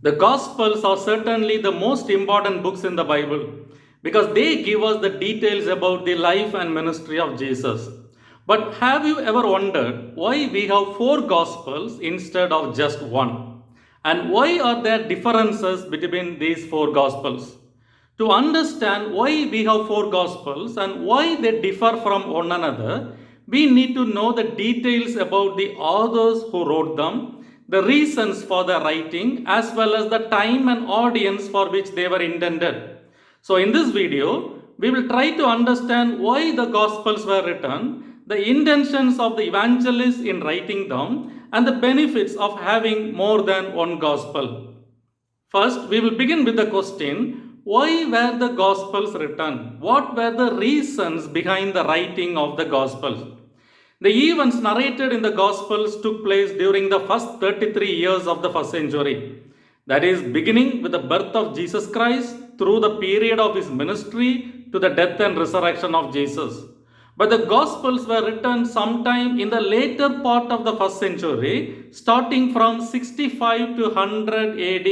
The Gospels are certainly the most important books in the Bible because they give us the details about the life and ministry of Jesus. But have you ever wondered why we have four Gospels instead of just one? And why are there differences between these four Gospels? To understand why we have four Gospels and why they differ from one another, we need to know the details about the authors who wrote them, the reasons for their writing, as well as the time and audience for which they were intended. So in this video, we will try to understand why the Gospels were written, the intentions of the evangelists in writing them, and the benefits of having more than one Gospel. First, we will begin with the question, why were the Gospels written? What were the reasons behind the writing of the Gospels? The events narrated in the Gospels took place during the first 33 years of the first century. That is, beginning with the birth of Jesus Christ through the period of his ministry to the death and resurrection of Jesus. But the Gospels were written sometime in the later part of the first century, starting from 65 to 100 AD.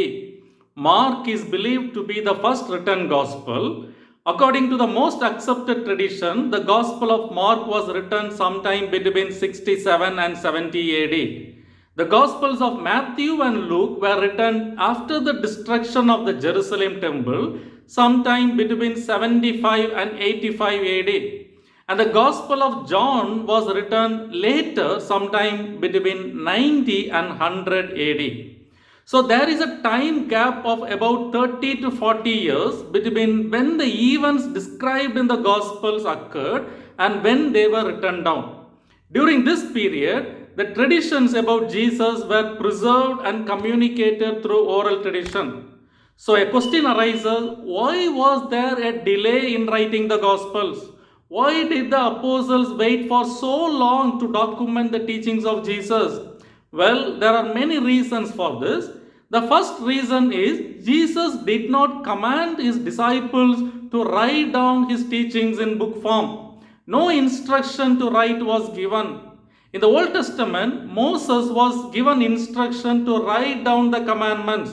Mark is believed to be the first written Gospel. According to the most accepted tradition, the Gospel of Mark was written sometime between 67 and 70 AD. The Gospels of Matthew and Luke were written after the destruction of the Jerusalem temple, sometime between 75 and 85 AD. And the Gospel of John was written later, sometime between 90 and 100 AD. So there is a time gap of about 30 to 40 years between when the events described in the Gospels occurred and when they were written down. During this period, the traditions about Jesus were preserved and communicated through oral tradition. So a question arises, why was there a delay in writing the Gospels? Why did the apostles wait for so long to document the teachings of Jesus? Well, there are many reasons for this. The first reason is Jesus did not command his disciples to write down his teachings in book form. No instruction to write was given. In the Old Testament, Moses was given instruction to write down the commandments.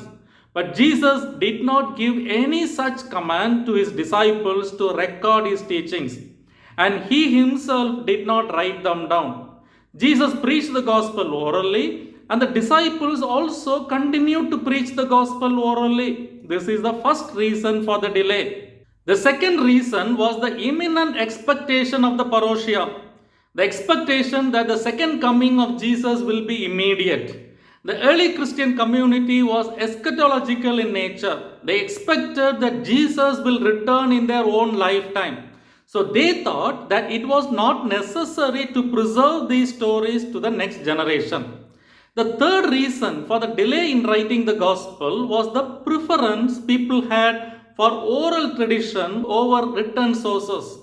But Jesus did not give any such command to his disciples to record his teachings. And he himself did not write them down. Jesus preached the gospel orally, and the disciples also continued to preach the gospel orally. This is the first reason for the delay. The second reason was the imminent expectation of the parousia. The expectation that the second coming of Jesus will be immediate. The early Christian community was eschatological in nature. They expected that Jesus will return in their own lifetime. So they thought that it was not necessary to preserve these stories to the next generation. The third reason for the delay in writing the gospel was the preference people had for oral tradition over written sources.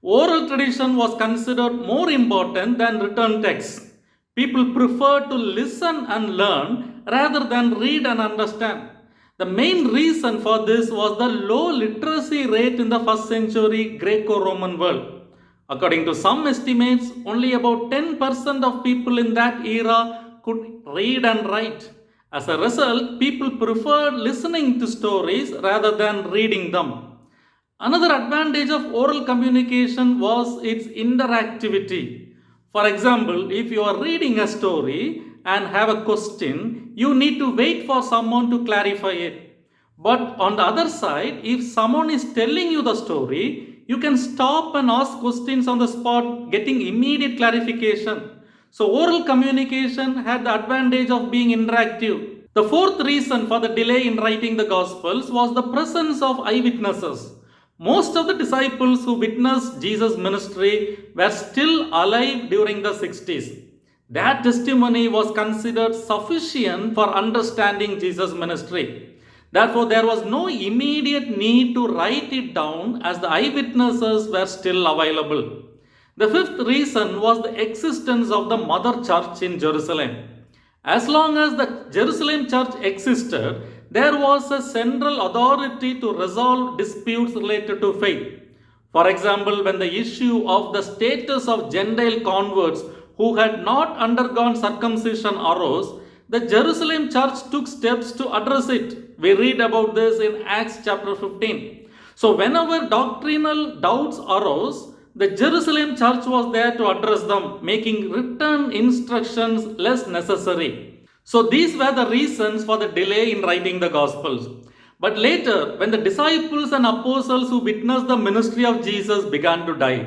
Oral tradition was considered more important than written texts. People preferred to listen and learn rather than read and understand. The main reason for this was the low literacy rate in the first century Greco-Roman world. According to some estimates, only about 10% of people in that era could read and write. As a result, people preferred listening to stories rather than reading them. Another advantage of oral communication was its interactivity. For example, if you are reading a story and have a question, you need to wait for someone to clarify it. But on the other side, if someone is telling you the story, you can stop and ask questions on the spot, getting immediate clarification. So oral communication had the advantage of being interactive. The fourth reason for the delay in writing the Gospels was the presence of eyewitnesses. Most of the disciples who witnessed Jesus' ministry were still alive during the 60s. Their testimony was considered sufficient for understanding Jesus' ministry. Therefore, there was no immediate need to write it down as the eyewitnesses were still available. The fifth reason was the existence of the mother church in Jerusalem. As long as the Jerusalem church existed, there was a central authority to resolve disputes related to faith. For example, when the issue of the status of Gentile converts who had not undergone circumcision arose, the Jerusalem church took steps to address it. We read about this in Acts chapter 15. So, whenever doctrinal doubts arose, the Jerusalem church was there to address them, making written instructions less necessary. So, these were the reasons for the delay in writing the Gospels. But later, when the disciples and apostles who witnessed the ministry of Jesus began to die,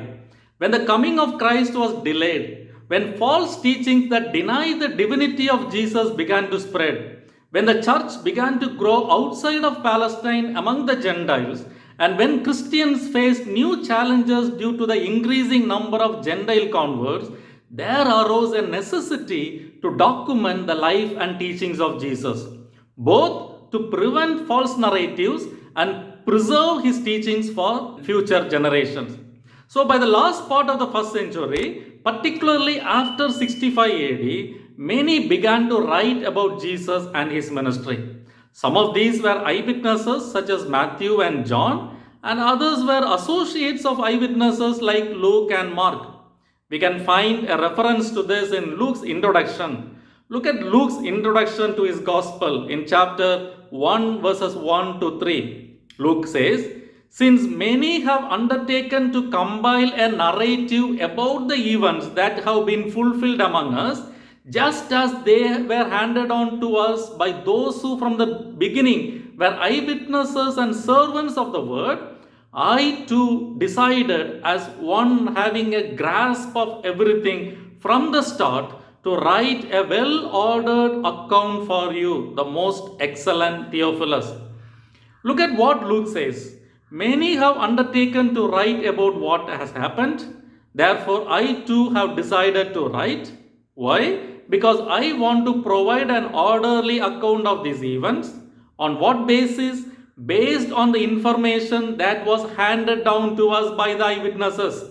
when the coming of Christ was delayed, when false teachings that deny the divinity of Jesus began to spread, when the church began to grow outside of Palestine among the Gentiles, and when Christians faced new challenges due to the increasing number of Gentile converts, there arose a necessity to document the life and teachings of Jesus, both to prevent false narratives and preserve his teachings for future generations. So, by the last part of the first century, particularly after 65 AD, many began to write about Jesus and his ministry. Some of these were eyewitnesses such as Matthew and John, and others were associates of eyewitnesses like Luke and Mark. We can find a reference to this in Luke's introduction. Look at Luke's introduction to his gospel in chapter 1 verses 1 to 3. Luke says, "Since many have undertaken to compile a narrative about the events that have been fulfilled among us, just as they were handed on to us by those who from the beginning were eyewitnesses and servants of the word, I too decided, as one having a grasp of everything from the start, to write a well-ordered account for you, the most excellent Theophilus." Look at what Luke says. Many have undertaken to write about what has happened. Therefore, I too have decided to write. Why? Because I want to provide an orderly account of these events. On what basis? Based on the information that was handed down to us by the eyewitnesses.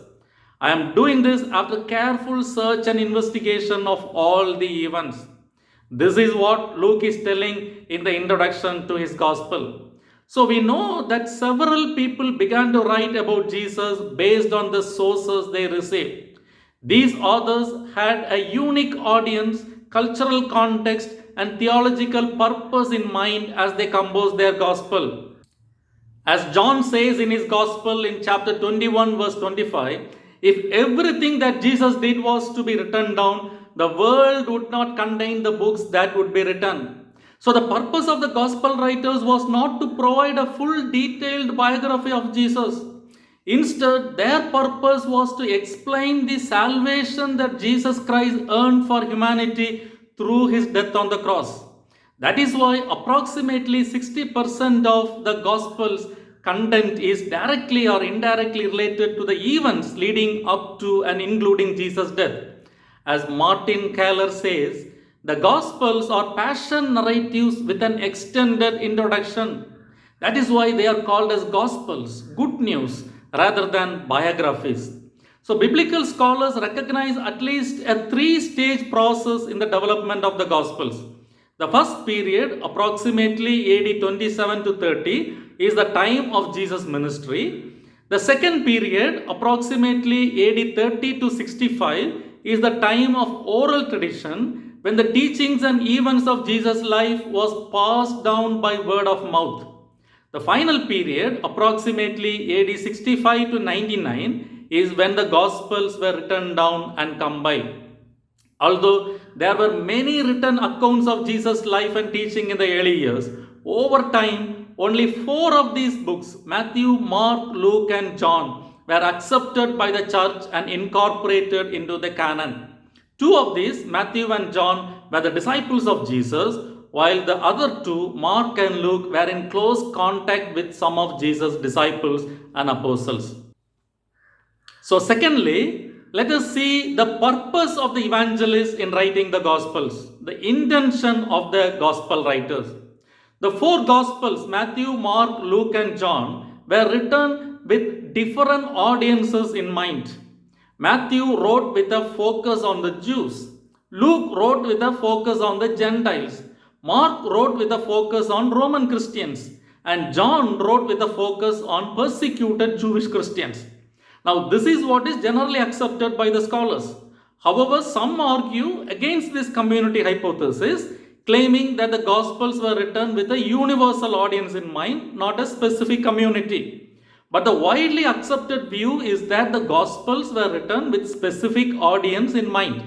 I am doing this after careful search and investigation of all the events. This is what Luke is telling in the introduction to his gospel. So we know that several people began to write about Jesus based on the sources they received. These authors had a unique audience, cultural context, and theological purpose in mind as they composed their gospel. As John says in his gospel in chapter 21 verse 25, if everything that Jesus did was to be written down, the world would not contain the books that would be written. So the purpose of the gospel writers was not to provide a full detailed biography of Jesus. Instead, their purpose was to explain the salvation that Jesus Christ earned for humanity through his death on the cross. That is why approximately 60% of the gospel's content is directly or indirectly related to the events leading up to and including Jesus' death. As Martin Keller says, the Gospels are passion narratives with an extended introduction. That is why they are called as Gospels, good news, rather than biographies. So, biblical scholars recognize at least a three-stage process in the development of the Gospels. The first period, approximately AD 27 to 30, is the time of Jesus' ministry. The second period, approximately AD 30 to 65, is the time of oral tradition, when the teachings and events of Jesus' life was passed down by word of mouth. The final period, approximately AD 65 to 99, is when the Gospels were written down and compiled. Although there were many written accounts of Jesus' life and teaching in the early years, over time, only 4 of these books, Matthew, Mark, Luke, and John, were accepted by the church and incorporated into the canon. 2 of these, Matthew and John, were the disciples of Jesus, while the other 2, Mark and Luke, were in close contact with some of Jesus' disciples and apostles. So, secondly, let us see the purpose of the evangelists in writing the Gospels, the intention of the Gospel writers. The 4 Gospels, Matthew, Mark, Luke, and John, were written with different audiences in mind. Matthew wrote with a focus on the Jews. Luke wrote with a focus on the Gentiles. Mark wrote with a focus on Roman Christians. And John wrote with a focus on persecuted Jewish Christians. Now, this is what is generally accepted by the scholars. However, some argue against this community hypothesis. claiming that the Gospels were written with a universal audience in mind, not a specific community. But the widely accepted view is that the Gospels were written with specific audience in mind.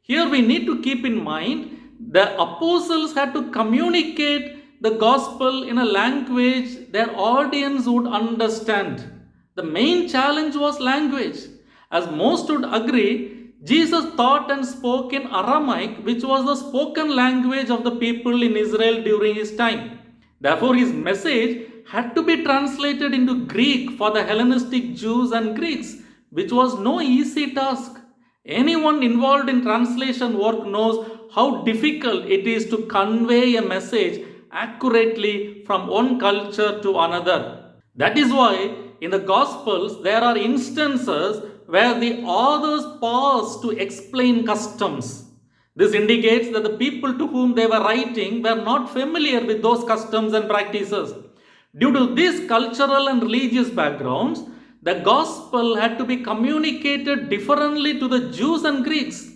Here we need to keep in mind the apostles had to communicate the gospel in a language their audience would understand. The main challenge was language. As most would agree, Jesus thought and spoke in Aramaic, which was the spoken language of the people in Israel during his time. Therefore, his message had to be translated into Greek for the Hellenistic Jews and Greeks, which was no easy task. Anyone involved in translation work knows how difficult it is to convey a message accurately from one culture to another. That is why in the Gospels there are instances where the authors pause to explain customs. This indicates that the people to whom they were writing were not familiar with those customs and practices. Due to these cultural and religious backgrounds, the gospel had to be communicated differently to the Jews and Greeks.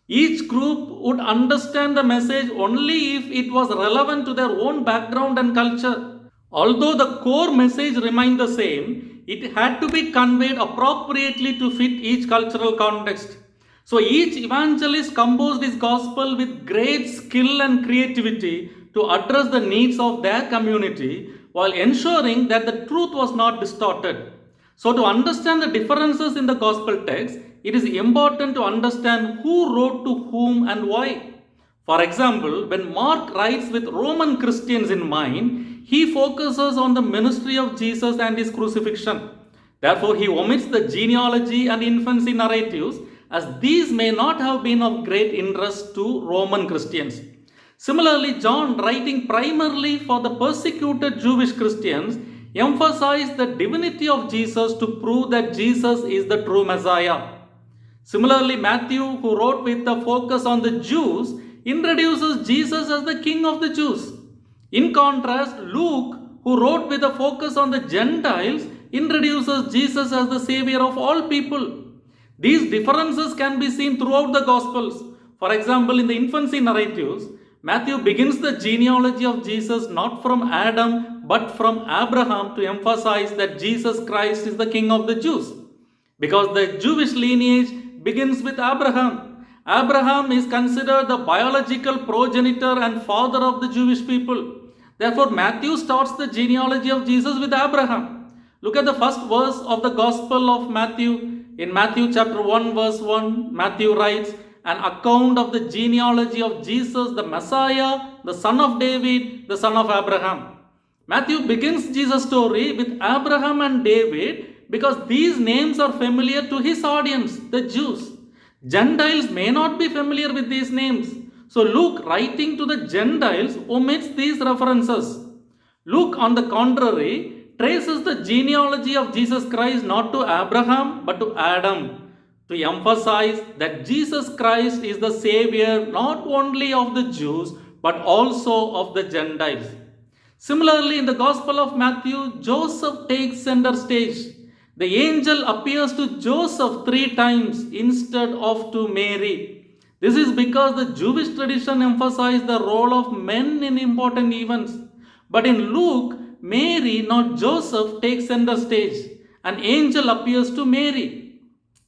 Each group would understand the message only if it was relevant to their own background and culture. Although the core message remained the same, it had to be conveyed appropriately to fit each cultural context. So each evangelist composed his gospel with great skill and creativity to address the needs of their community while ensuring that the truth was not distorted. So to understand the differences in the gospel text, it is important to understand who wrote to whom and why. For example, when Mark writes with Roman Christians in mind, he focuses on the ministry of Jesus and his crucifixion. Therefore, he omits the genealogy and infancy narratives, as these may not have been of great interest to Roman Christians. Similarly, John, writing primarily for the persecuted Jewish Christians, emphasized the divinity of Jesus to prove that Jesus is the true Messiah. Similarly, Matthew, who wrote with the focus on the Jews, introduces Jesus as the King of the Jews. In contrast, Luke, who wrote with a focus on the Gentiles, introduces Jesus as the Savior of all people. These differences can be seen throughout the Gospels. For example, in the infancy narratives, Matthew begins the genealogy of Jesus not from Adam but from Abraham to emphasize that Jesus Christ is the King of the Jews. Because the Jewish lineage begins with Abraham. Abraham is considered the biological progenitor and father of the Jewish people. Therefore, Matthew starts the genealogy of Jesus with Abraham. Look at the first verse of the Gospel of Matthew. In Matthew chapter 1 verse 1, Matthew writes, an account of the genealogy of Jesus, the Messiah, the son of David, the son of Abraham. Matthew begins Jesus' story with Abraham and David because these names are familiar to his audience, the Jews. Gentiles may not be familiar with these names. So Luke, writing to the Gentiles, omits these references. Luke, on the contrary, traces the genealogy of Jesus Christ not to Abraham but to Adam, to emphasize that Jesus Christ is the Savior not only of the Jews but also of the Gentiles. Similarly, in the Gospel of Matthew, Joseph takes center stage. The angel appears to Joseph 3 times instead of to Mary. This is because the Jewish tradition emphasized the role of men in important events. But in Luke, Mary, not Joseph, takes center stage. An angel appears to Mary.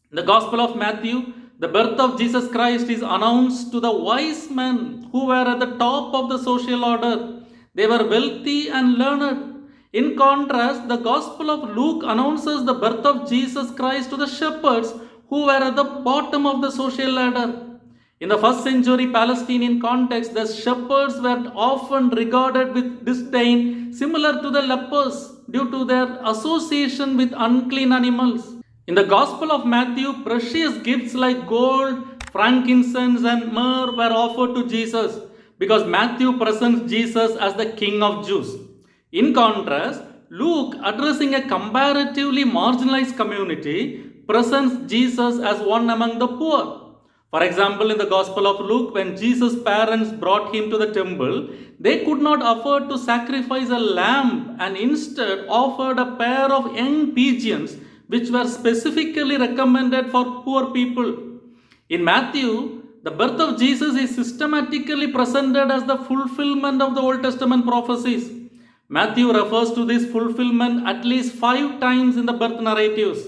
In the Gospel of Matthew, the birth of Jesus Christ is announced to the wise men who were at the top of the social order. They were wealthy and learned. In contrast, the Gospel of Luke announces the birth of Jesus Christ to the shepherds who were at the bottom of the social ladder. In the first century Palestinian context, the shepherds were often regarded with disdain, similar to the lepers, due to their association with unclean animals. In the Gospel of Matthew, precious gifts like gold, frankincense, and myrrh were offered to Jesus because Matthew presents Jesus as the King of Jews. In contrast, Luke, addressing a comparatively marginalized community, presents Jesus as one among the poor. For example, in the Gospel of Luke, when Jesus' parents brought him to the temple, they could not afford to sacrifice a lamb and instead offered a pair of young pigeons, which were specifically recommended for poor people. In Matthew, The birth of Jesus is systematically presented as the fulfillment of the Old Testament prophecies. Matthew refers to this fulfillment at least 5 times in the birth narratives,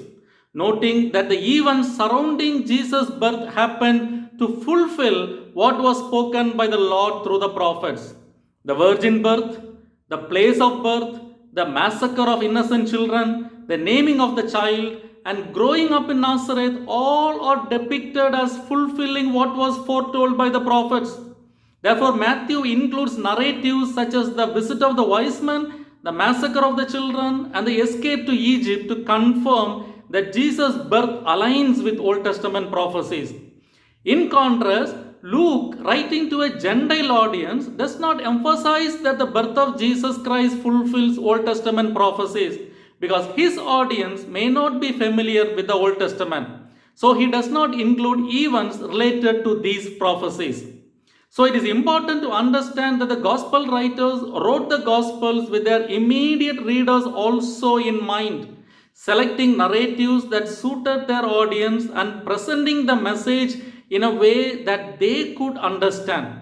noting that the events surrounding Jesus' birth happened to fulfill what was spoken by the Lord through the prophets. The virgin birth, the place of birth, the massacre of innocent children, the naming of the child, and growing up in Nazareth all are depicted as fulfilling what was foretold by the prophets. Therefore, Matthew includes narratives such as the visit of the wise men, the massacre of the children, and the escape to Egypt to confirm that Jesus' birth aligns with Old Testament prophecies. In contrast, Luke, writing to a Gentile audience, does not emphasize that the birth of Jesus Christ fulfills Old Testament prophecies because his audience may not be familiar with the Old Testament. So he does not include events related to these prophecies. So it is important to understand that the Gospel writers wrote the Gospels with their immediate readers also in mind, selecting narratives that suited their audience and presenting the message in a way that they could understand.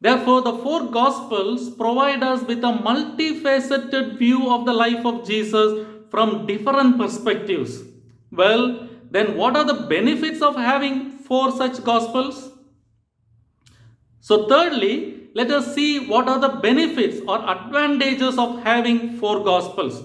Therefore, the 4 Gospels provide us with a multifaceted view of the life of Jesus from different perspectives. Well, then what are the benefits of having 4 such Gospels? So thirdly, let us see what are the benefits or advantages of having 4 Gospels.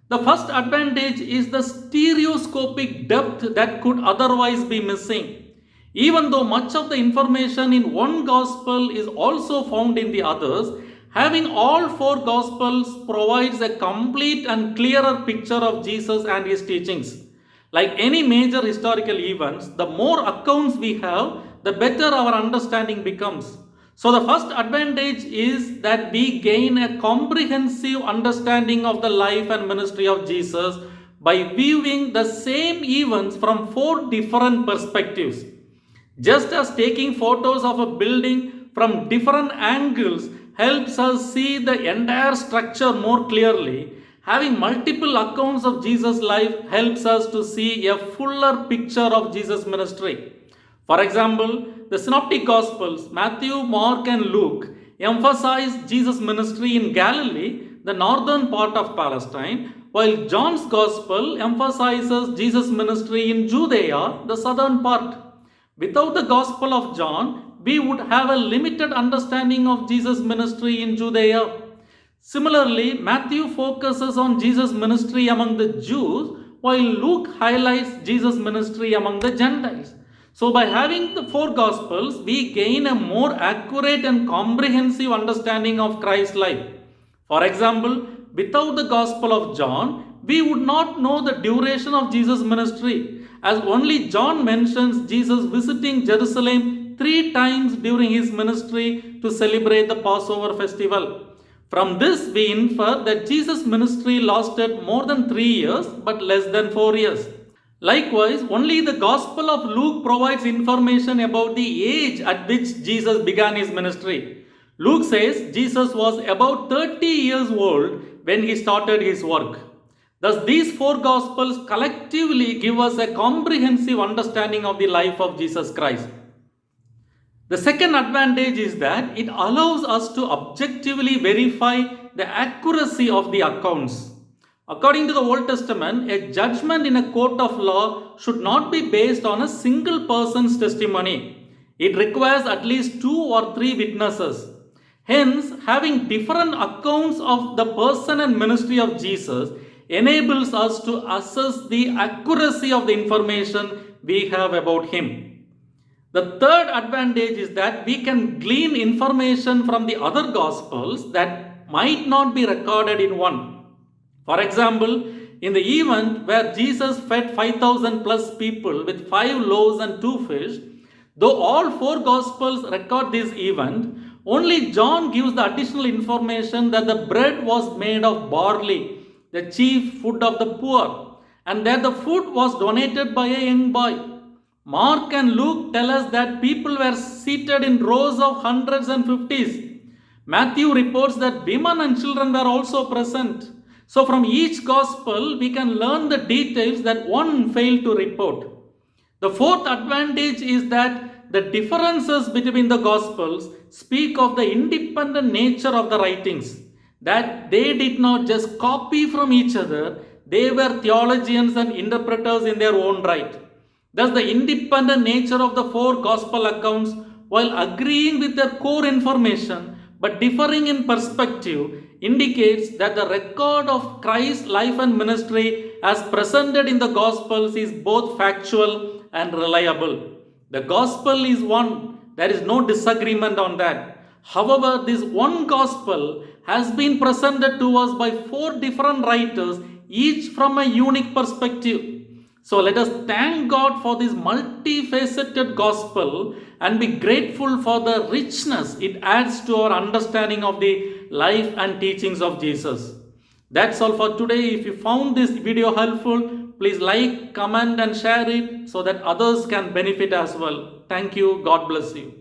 The first advantage is the stereoscopic depth that could otherwise be missing. Even though much of the information in one Gospel is also found in the others, having all 4 Gospels provides a complete and clearer picture of Jesus and his teachings. Like any major historical events, the more accounts we have, the better our understanding becomes. So the first advantage is that we gain a comprehensive understanding of the life and ministry of Jesus by viewing the same events from 4 different perspectives. Just as taking photos of a building from different angles helps us see the entire structure more clearly, having multiple accounts of Jesus' life helps us to see a fuller picture of Jesus' ministry. For example, the Synoptic Gospels, Matthew, Mark, and Luke, emphasize Jesus' ministry in Galilee, the northern part of Palestine, while John's Gospel emphasizes Jesus' ministry in Judea, the southern part. Without the Gospel of John, we would have a limited understanding of Jesus' ministry in Judea. Similarly, Matthew focuses on Jesus' ministry among the Jews, while Luke highlights Jesus' ministry among the Gentiles. So by having the 4 Gospels, we gain a more accurate and comprehensive understanding of Christ's life. For example, without the Gospel of John, we would not know the duration of Jesus' ministry, as only John mentions Jesus visiting Jerusalem 3 times during his ministry to celebrate the Passover festival. From this, we infer that Jesus' ministry lasted more than 3 years but less than 4 years. Likewise, only the Gospel of Luke provides information about the age at which Jesus began his ministry. Luke says Jesus was about 30 years old when he started his work. Thus, these 4 Gospels collectively give us a comprehensive understanding of the life of Jesus Christ. The second advantage is that it allows us to objectively verify the accuracy of the accounts. According to the Old Testament, a judgment in a court of law should not be based on a single person's testimony. It requires at least 2 or 3 witnesses. Hence, having different accounts of the person and ministry of Jesus enables us to assess the accuracy of the information we have about him. The third advantage is that we can glean information from the other Gospels that might not be recorded in one. For example, in the event where Jesus fed 5,000 plus people with 5 loaves and 2 fish, though all 4 Gospels record this event, only John gives the additional information that the bread was made of barley, the chief food of the poor, and that the food was donated by a young boy. Mark and Luke tell us that people were seated in rows of hundreds and fifties. Matthew reports that women and children were also present. So from each Gospel, we can learn the details that one failed to report. The fourth advantage is that the differences between the Gospels speak of the independent nature of the writings, that they did not just copy from each other, they were theologians and interpreters in their own right. Thus, the independent nature of the four Gospel accounts, while agreeing with their core information but differing in perspective, indicates that the record of Christ's life and ministry as presented in the Gospels is both factual and reliable. The Gospel is one, there is no disagreement on that. However, this one Gospel has been presented to us by four different writers, each from a unique perspective. So let us thank God for this multifaceted Gospel and be grateful for the richness it adds to our understanding of the life and teachings of Jesus. That's all for today. If you found this video helpful, please like, comment and share it so that others can benefit as well. Thank you. God bless you.